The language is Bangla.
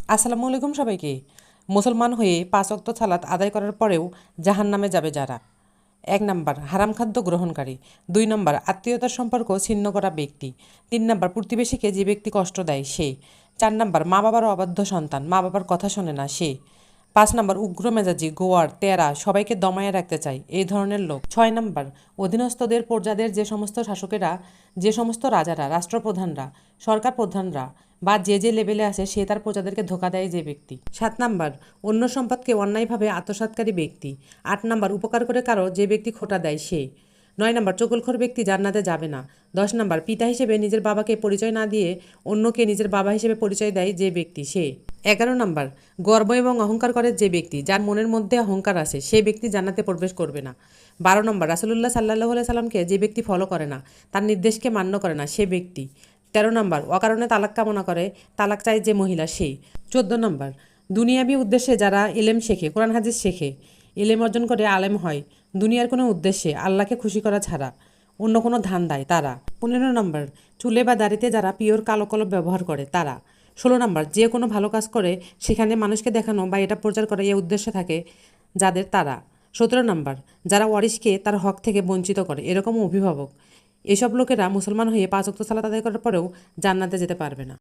আসসালামু আলাইকুম সবাইকে। মুসলমান হয়ে 5 ওয়াক্ত সালাত আদায় করার পরেও জাহান্নামে যাবে যারা। 1 নাম্বার হারাম খাদ্য গ্রহণকারী। 2 নাম্বার আত্মীয়তার সম্পর্ক ছিন্ন করা ব্যক্তি। 3 নাম্বার প্রতিবেশীকে যে ব্যক্তি কষ্ট দেয় সে। 4 নাম্বার মা বাবার অবাধ্য সন্তান, মা বাবার কথা শোনে না সে। 5 নাম্বার উগ্র মেজাজি, গোয়ার, তেরা, সবাইকে দমায়ে রাখতে চায় এই ধরনের লোক। 6 নাম্বার অধীনস্থদের প্রজাদের যে সমস্ত শাসকেরা, যে সমস্ত রাজারা, রাষ্ট্রপ্রধানরা, সরকার প্রধানরা বা যে লেভেলে আসে সে তার প্রজাদেরকে ধোঁকা দেয় যে ব্যক্তি। 7 নাম্বার অন্য সম্পদকে অন্যায়ভাবে আত্মসাৎকারী ব্যক্তি। 8 নাম্বার উপকার করে কারো যে ব্যক্তি খোটা দেয় সে। 9 নাম্বার চগলখোর ব্যক্তি জান্নাতে যাবে না। 10 নাম্বার পিতা হিসেবে নিজের বাবাকে পরিচয় না দিয়ে অন্যকে নিজের বাবা হিসেবে পরিচয় দেয় যে ব্যক্তি সে। 11 নাম্বার গর্ব এবং অহংকার করে যে ব্যক্তি, যার মনের মধ্যে অহংকার আছে সে ব্যক্তি জান্নাতে প্রবেশ করবে না। 12 নম্বর রাসূলুল্লাহ সাল্লাল্লাহু আলাইহি সাল্লামকে যে ব্যক্তি ফলো করে না, তার নির্দেশকে মান্য করে না সে ব্যক্তি। 13 নম্বর অকারণে তালাক কামনা করে, তালাক চায় যে মহিলা সে। 14 নম্বর দুনিয়াবি উদ্দেশ্যে যারা এলেম শেখে, কোরআন হাদিস শেখে, এলেম অর্জন করে আলেম হয় দুনিয়ার কোনো উদ্দেশ্যে আল্লাহকে খুশি করা ছাড়া, অন্য কোনো ধান্দায় তারা। 15 নম্বর চুলে বা দাড়িতে যারা পিওর কালো কলম ব্যবহার করে তারা। 16 নম্বর যে কোনো ভালো কাজ করে সেখানে মানুষকে দেখানো বা এটা প্রচার করে এই উদ্দেশ্যে থাকে যাদের তারা। 17 নম্বর যারা ওয়ারিশকে তার হক থেকে বঞ্চিত করে এরকম অভিভাবক। এসব লোকেরা মুসলমান হয়ে 5 ওয়াক্ত সালাত আদায় করার পরেও জান্নাতে যেতে পারবে না।